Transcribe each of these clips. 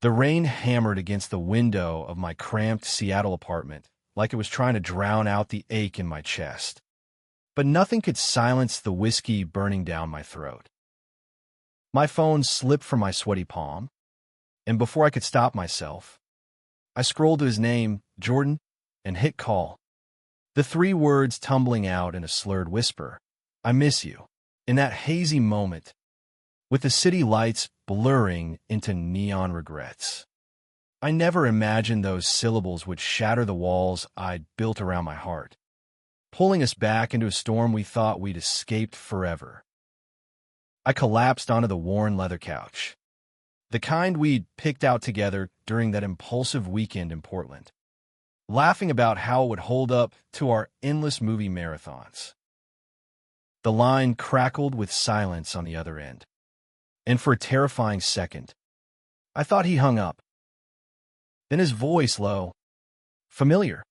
The rain hammered against the window of my cramped Seattle apartment like it was trying to drown out the ache in my chest. But nothing could silence the whiskey burning down my throat. My phone slipped from my sweaty palm, and before I could stop myself, I scrolled to his name, Jordan, and hit call. The three words tumbling out in a slurred whisper, "I miss you." In that hazy moment, with the city lights blurring into neon regrets. I never imagined those syllables would shatter the walls I'd built around my heart, pulling us back into a storm we thought we'd escaped forever. I collapsed onto the worn leather couch, the kind we'd picked out together during that impulsive weekend in Portland, laughing about how it would hold up to our endless movie marathons. The line crackled with silence on the other end, and for a terrifying second, I thought he hung up. Then his voice, low, familiar,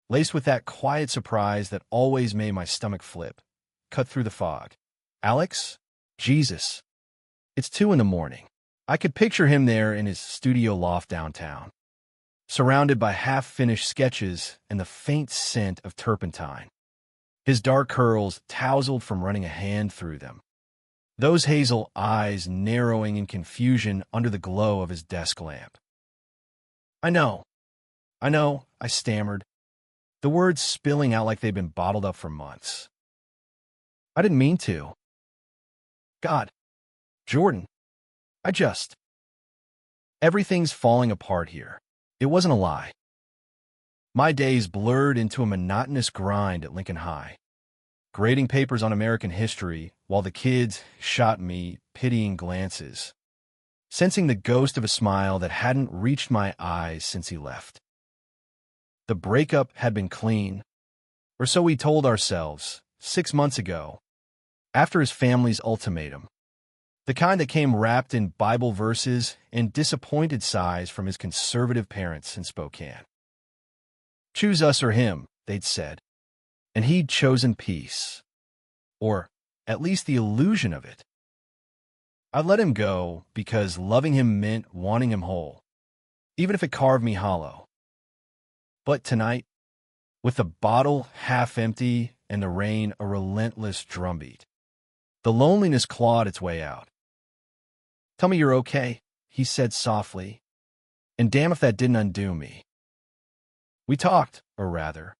laced with that quiet surprise that always made my stomach flip, cut through the fog. "Alex? Jesus. It's 2 in the morning." I could picture him there in his studio loft downtown, surrounded by half-finished sketches and the faint scent of turpentine. His dark curls tousled from running a hand through them, those hazel eyes narrowing in confusion under the glow of his desk lamp. I know, I stammered, the words spilling out like they'd been bottled up for months. "I didn't mean to. God, Jordan, everything's falling apart here." It wasn't a lie. My days blurred into a monotonous grind at Lincoln High, grading papers on American history while the kids shot me pitying glances, sensing the ghost of a smile that hadn't reached my eyes since he left. The breakup had been clean, or so we told ourselves 6 months ago, after his family's ultimatum, the kind that came wrapped in Bible verses and disappointed sighs from his conservative parents in Spokane. Choose us or him, they'd said, and he'd chosen peace, or at least the illusion of it. I let him go because loving him meant wanting him whole, even if it carved me hollow. But tonight, with the bottle half empty and the rain a relentless drumbeat, the loneliness clawed its way out. "Tell me you're okay," he said softly, and damn if that didn't undo me. We talked, or rather,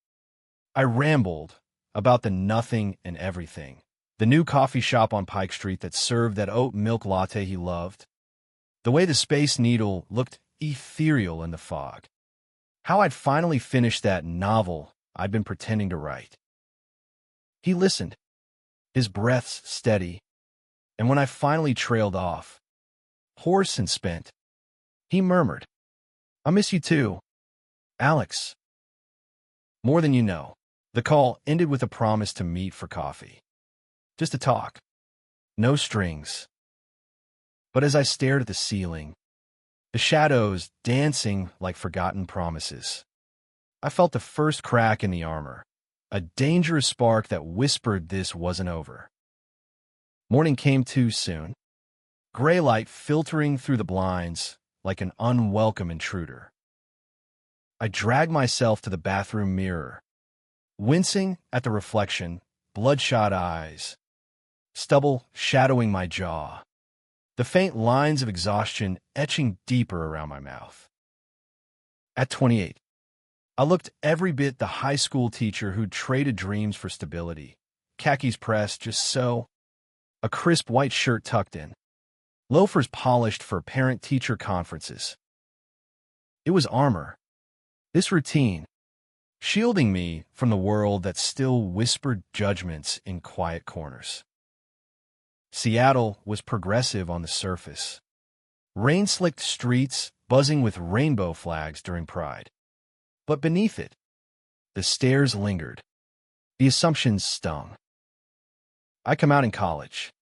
I rambled about the nothing and everything. The new coffee shop on Pike Street that served that oat milk latte he loved. The way the Space Needle looked ethereal in the fog. How I'd finally finished that novel I'd been pretending to write. He listened, his breaths steady, and when I finally trailed off, hoarse and spent, he murmured, "I miss you too, Alex. More than you know." The call ended with a promise to meet for coffee. Just to talk. No strings. But as I stared at the ceiling, the shadows dancing like forgotten promises, I felt the first crack in the armor, a dangerous spark that whispered this wasn't over. Morning came too soon, gray light filtering through the blinds like an unwelcome intruder. I dragged myself to the bathroom mirror, wincing at the reflection, bloodshot eyes, stubble shadowing my jaw, the faint lines of exhaustion etching deeper around my mouth. At 28, I looked every bit the high school teacher who'd traded dreams for stability, khakis pressed just so, a crisp white shirt tucked in, loafers polished for parent-teacher conferences. It was armor, this routine, shielding me from the world that still whispered judgments in quiet corners. Seattle was progressive on the surface. Rain-slicked streets buzzing with rainbow flags during Pride. But beneath it, the stares lingered. The assumptions stung. I come out in college,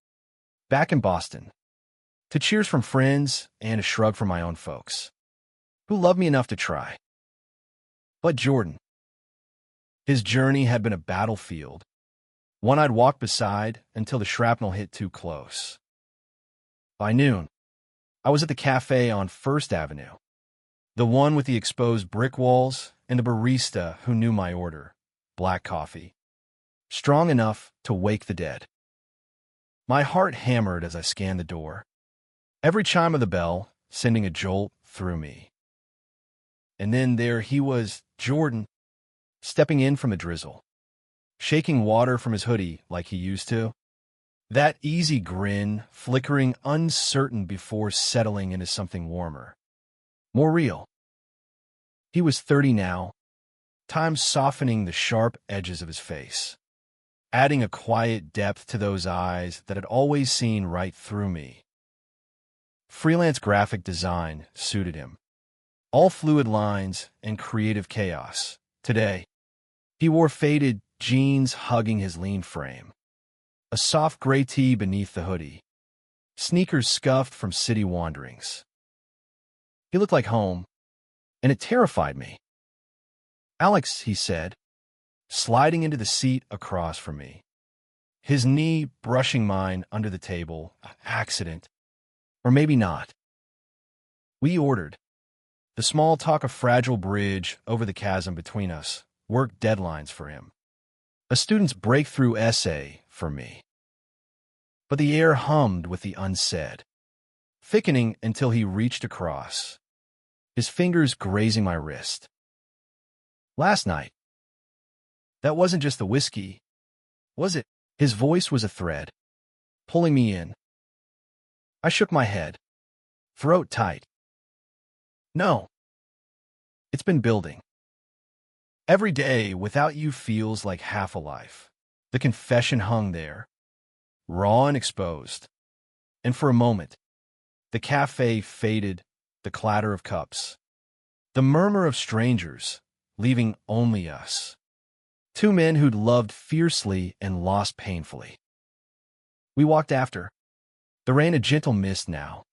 back in Boston, to cheers from friends and a shrug from my own folks, who loved me enough to try. But Jordan, his journey had been a battlefield, one I'd walked beside until the shrapnel hit too close. By noon, I was at the cafe on First Avenue, the one with the exposed brick walls and the barista who knew my order, black coffee, strong enough to wake the dead. My heart hammered as I scanned the door, every chime of the bell sending a jolt through me. And then there he was, Jordan, stepping in from a drizzle, shaking water from his hoodie like he used to. That easy grin, flickering uncertain before settling into something warmer, more real. He was 30 now, time softening the sharp edges of his face, adding a quiet depth to those eyes that had always seen right through me. Freelance graphic design suited him. All fluid lines and creative chaos. Today, he wore faded jeans hugging his lean frame, a soft gray tee beneath the hoodie, sneakers scuffed from city wanderings. He looked like home, and it terrified me. "Alex," he said, sliding into the seat across from me, his knee brushing mine under the table. Accident. Or maybe not. We ordered. The small talk of fragile bridge over the chasm between us, work deadlines for him. A student's breakthrough essay for me. But the air hummed with the unsaid, thickening until he reached across, his fingers grazing my wrist. "Last night. That wasn't just the whiskey, was it?" His voice was a thread, pulling me in. I shook my head, throat tight. "No. It's been building. Every day without you feels like half a life." The confession hung there, raw and exposed. And for a moment, the cafe faded, the clatter of cups, the murmur of strangers, leaving only us. Two men who'd loved fiercely and lost painfully. We walked after, the rain a gentle mist now,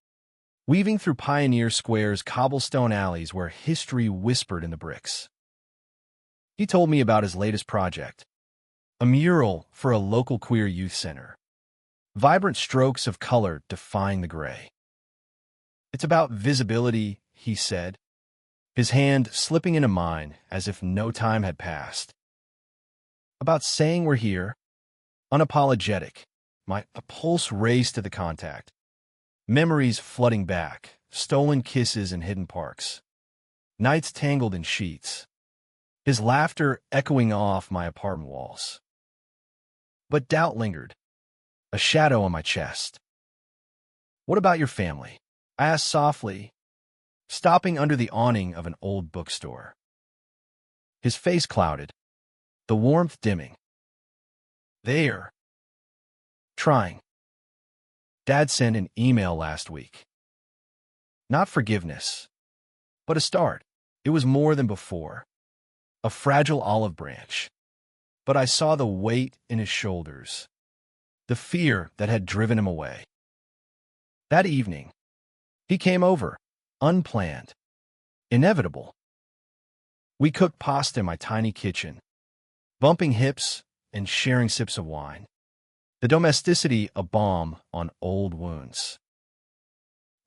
weaving through Pioneer Square's cobblestone alleys where history whispered in the bricks. He told me about his latest project, a mural for a local queer youth center. Vibrant strokes of color defying the gray. "It's about visibility," he said, his hand slipping into mine as if no time had passed. "About saying we're here, unapologetic." My pulse raced to the contact. Memories flooding back, stolen kisses in hidden parks. Nights tangled in sheets. His laughter echoing off my apartment walls. But doubt lingered, a shadow on my chest. "What about your family?" I asked softly, stopping under the awning of an old bookstore. His face clouded, the warmth dimming. "They're trying. Dad sent an email last week. Not forgiveness, but a start. It was more than before. A fragile olive branch. But I saw the weight in his shoulders, the fear that had driven him away. That evening, he came over, unplanned, inevitable. We cooked pasta in my tiny kitchen, bumping hips and sharing sips of wine. The domesticity a balm on old wounds.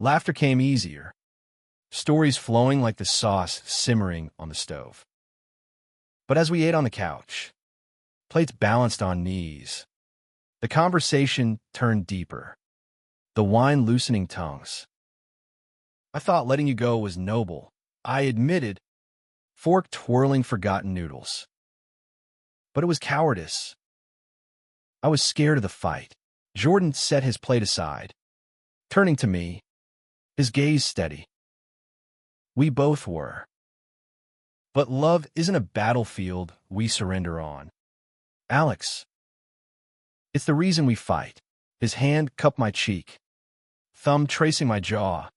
Laughter came easier, stories flowing like the sauce simmering on the stove. But as we ate on the couch, plates balanced on knees, the conversation turned deeper, the wine loosening tongues. "I thought letting you go was noble," I admitted, fork twirling forgotten noodles. "But it was cowardice. I was scared of the fight." Jordan set his plate aside, turning to me, his gaze steady. We both were. But love isn't a battlefield we surrender on. "Alex, it's the reason we fight." His hand cupped my cheek, thumb tracing my jaw,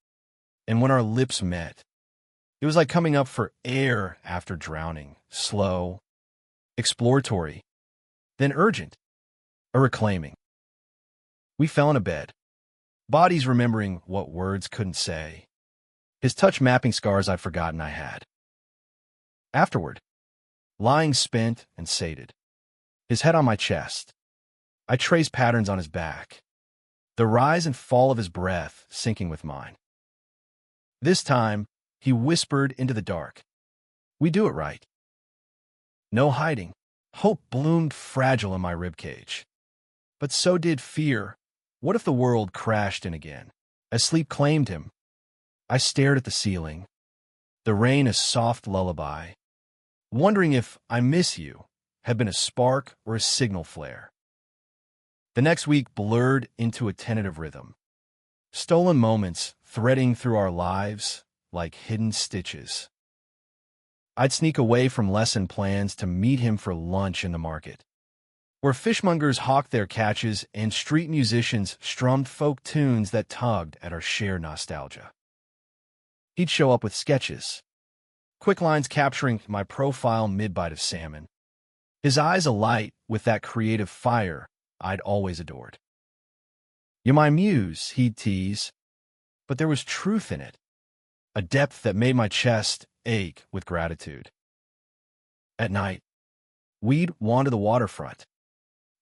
and when our lips met, it was like coming up for air after drowning, slow, exploratory, then urgent. A reclaiming. We fell in a bed, bodies remembering what words couldn't say, his touch mapping scars I'd forgotten I had. Afterward, lying spent and sated, his head on my chest, I traced patterns on his back, the rise and fall of his breath syncing with mine. This time, he whispered into the dark. We do it right. No hiding. Hope bloomed fragile in my ribcage. But so did fear. What if the world crashed in again? As sleep claimed him, I stared at the ceiling, the rain a soft lullaby, wondering if "I miss you" had been a spark or a signal flare. The next week blurred into a tentative rhythm, stolen moments threading through our lives like hidden stitches. I'd sneak away from lesson plans to meet him for lunch in the market, where fishmongers hawked their catches and street musicians strummed folk tunes that tugged at our shared nostalgia. He'd show up with sketches, quick lines capturing my profile mid-bite of salmon, his eyes alight with that creative fire I'd always adored. "You're my muse," he'd tease, but there was truth in it, a depth that made my chest ache with gratitude. At night, we'd wander the waterfront,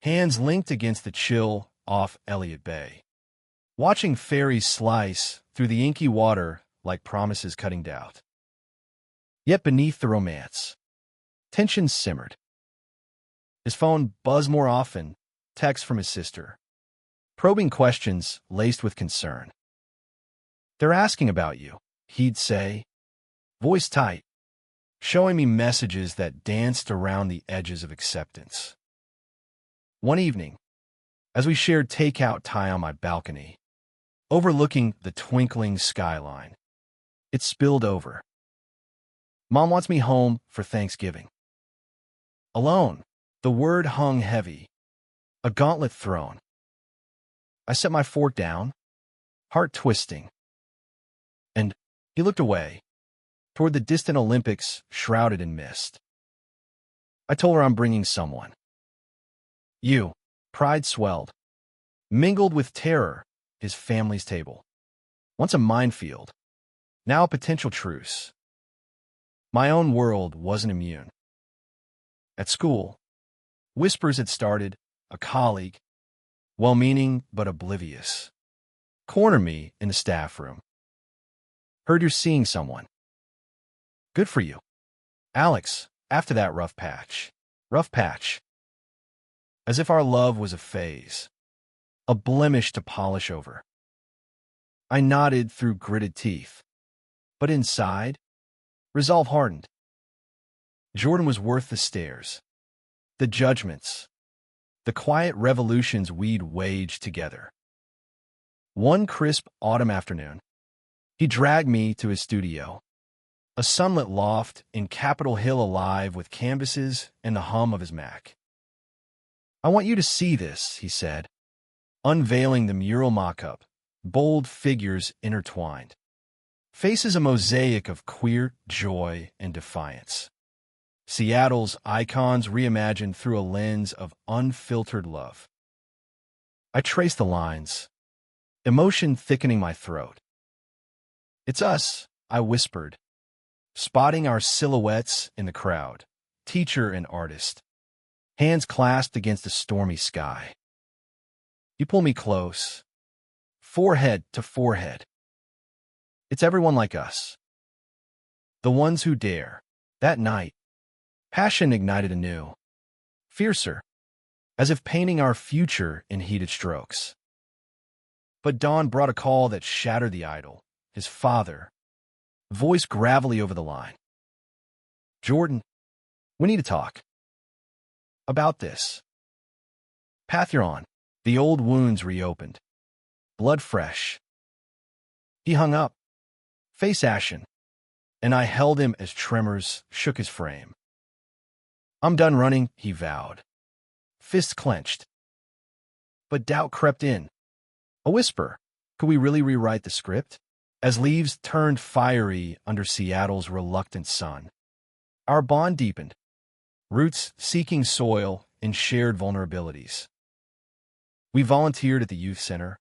hands linked against the chill off Elliott Bay, watching ferries slice through the inky water like promises cutting doubt. Yet beneath the romance, tension simmered. His phone buzzed more often, texts from his sister, probing questions laced with concern. "They're asking about you," he'd say, voice tight, showing me messages that danced around the edges of acceptance. One evening, as we shared takeout Thai on my balcony, overlooking the twinkling skyline, it spilled over. "Mom wants me home for Thanksgiving." Alone, the word hung heavy, a gauntlet thrown. I set my fork down, heart twisting, and he looked away, toward the distant Olympics shrouded in mist. I told her I'm bringing someone. You. Pride swelled, mingled with terror, his family's table. Once a minefield, now a potential truce. My own world wasn't immune. At school, whispers had started, a colleague, well-meaning but oblivious, cornered me in the staff room. "Heard you're seeing someone." "Good for you." "Alex, after that rough patch." Rough patch. As if our love was a phase, a blemish to polish over. I nodded through gritted teeth, but inside, resolve hardened. Jordan was worth the stares, the judgments, the quiet revolutions we'd waged together. One crisp autumn afternoon, he dragged me to his studio, a sunlit loft in Capitol Hill alive with canvases and the hum of his Mac. "I want you to see this," he said, unveiling the mural mock-up, bold figures intertwined. Faces a mosaic of queer joy and defiance. Seattle's icons reimagined through a lens of unfiltered love. I traced the lines, emotion thickening my throat. "It's us," I whispered, spotting our silhouettes in the crowd, teacher and artist, hands clasped against a stormy sky. You pull me close, forehead to forehead. It's everyone like us. The ones who dare. That night, passion ignited anew, fiercer, as if painting our future in heated strokes. But dawn brought a call that shattered the idol, his father, voice gravelly over the line. "Jordan, we need to talk about this path you're on." The old wounds reopened, blood fresh. He hung up, face ashen, and I held him as tremors shook his frame. "I'm done running," he vowed, fists clenched. But doubt crept in, a whisper. Could we really rewrite the script? As leaves turned fiery under Seattle's reluctant sun, our bond deepened, roots seeking soil in shared vulnerabilities. We volunteered at the youth center,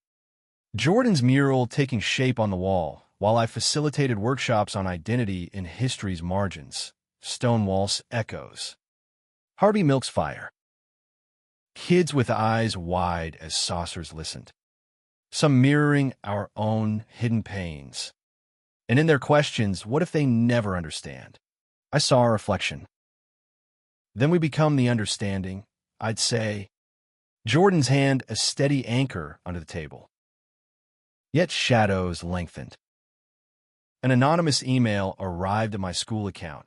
Jordan's mural taking shape on the wall, while I facilitated workshops on identity in history's margins, Stonewall's echoes, Harvey Milk's fire. Kids with eyes wide as saucers listened, some mirroring our own hidden pains, And in their questions, what if they never understand? I saw a reflection. Then we become the understanding, I'd say. Jordan's hand a steady anchor under the table. Yet shadows lengthened. An anonymous email arrived at my school account.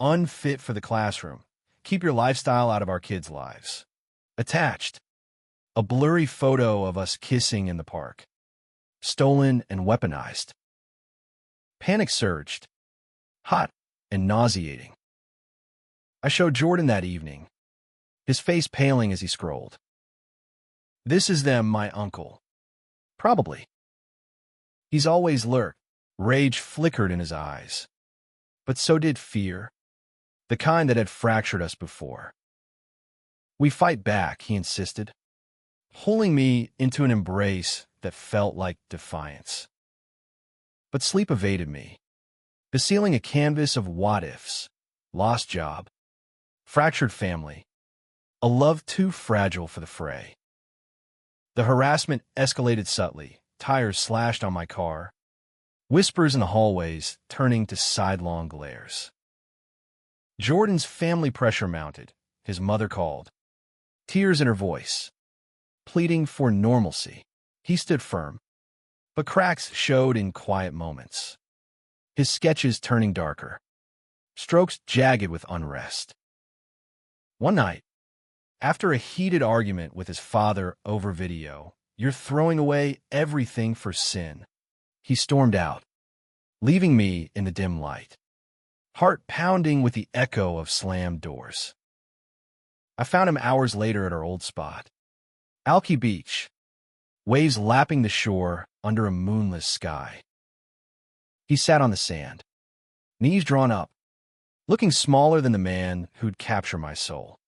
Unfit for the classroom. Keep your lifestyle out of our kids' lives. Attached. A blurry photo of us kissing in the park. Stolen and weaponized. Panic surged. Hot and nauseating. I showed Jordan that evening, his face paling as he scrolled. This is them, my uncle. Probably. He's always lurked. Rage flickered in his eyes. But so did fear, the kind that had fractured us before. We fight back, he insisted, pulling me into an embrace that felt like defiance. But sleep evaded me, concealing a canvas of what-ifs, lost job, fractured family, a love too fragile for the fray. The harassment escalated subtly, tires slashed on my car, whispers in the hallways turning to sidelong glares. Jordan's family pressure mounted. His mother called, tears in her voice, pleading for normalcy. He stood firm, but cracks showed in quiet moments, his sketches turning darker, strokes jagged with unrest. One night, after a heated argument with his father over video, "You're throwing away everything for sin," he stormed out, leaving me in the dim light, heart pounding with the echo of slammed doors. I found him hours later at our old spot, Alki Beach, waves lapping the shore under a moonless sky. He sat on the sand, knees drawn up, looking smaller than the man who'd capture my soul.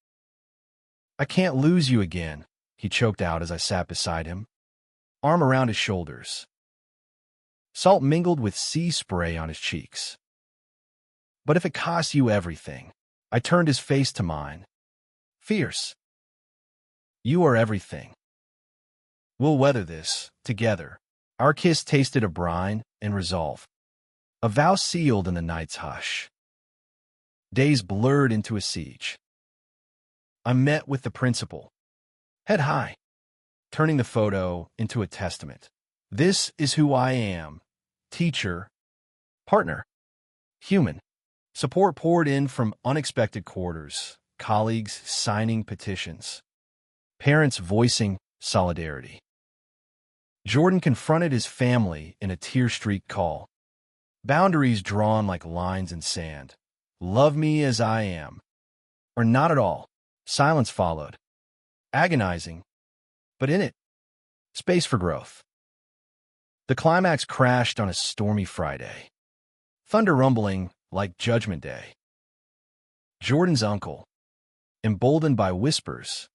"I can't lose you again," he choked out as I sat beside him, arm around his shoulders. Salt mingled with sea spray on his cheeks. "But if it costs you everything," I turned his face to mine, fierce. "You are everything. We'll weather this, together." Our kiss tasted of brine and resolve, a vow sealed in the night's hush. Days blurred into a siege. I met with the principal, head high, turning the photo into a testament. This is who I am, teacher, partner, human. Support poured in from unexpected quarters, colleagues signing petitions, parents voicing solidarity. Jordan confronted his family in a tear-streaked call, boundaries drawn like lines in sand. Love me as I am, or not at all. Silence followed, agonizing, but in it, space for growth. The climax crashed on a stormy Friday, thunder rumbling like Judgment Day. Jordan's uncle, emboldened by whispers,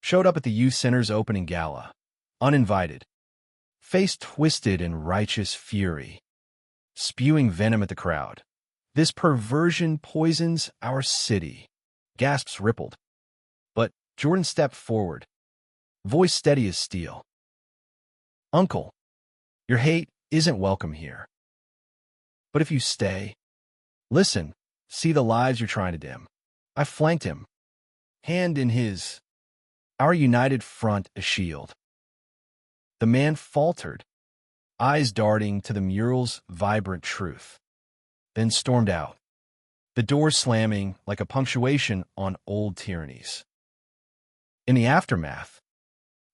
showed up at the youth center's opening gala, uninvited, face twisted in righteous fury, spewing venom at the crowd. "This perversion poisons our city," gasps rippled. But Jordan stepped forward, voice steady as steel. "Uncle, your hate isn't welcome here. But if you stay, listen, see the lives you're trying to dim." I flanked him, hand in his, our united front a shield. The man faltered, eyes darting to the mural's vibrant truth, then stormed out, the door slamming like a punctuation on old tyrannies. In the aftermath,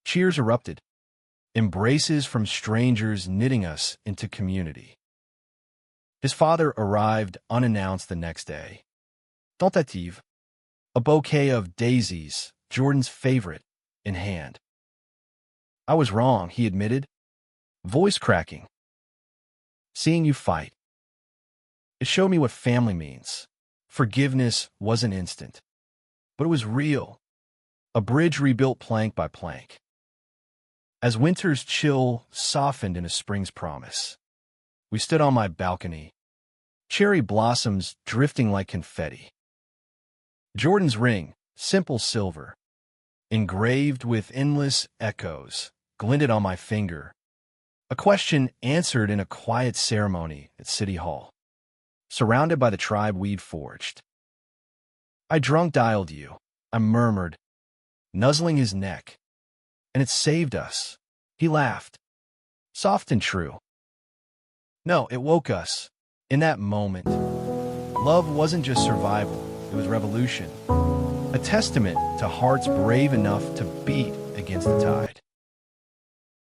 cheers erupted, embraces from strangers knitting us into community. His father arrived unannounced the next day. Tentative, a bouquet of daisies, Jordan's favorite, in hand. "I was wrong," he admitted, voice cracking. "Seeing you fight, it showed me what family means." Forgiveness wasn't instant, but it was real, a bridge rebuilt plank by plank. As winter's chill softened in a spring's promise, we stood on my balcony, cherry blossoms drifting like confetti. Jordan's ring, simple silver, engraved with endless echoes, glinted on my finger, A question answered in a quiet ceremony at City Hall, surrounded by the tribe we'd forged. I drunk-dialed you, I murmured, nuzzling his neck. And it saved us. He laughed, soft and true. No, it woke us. In that moment, love wasn't just survival, it was revolution. A testament to hearts brave enough to beat against the tide.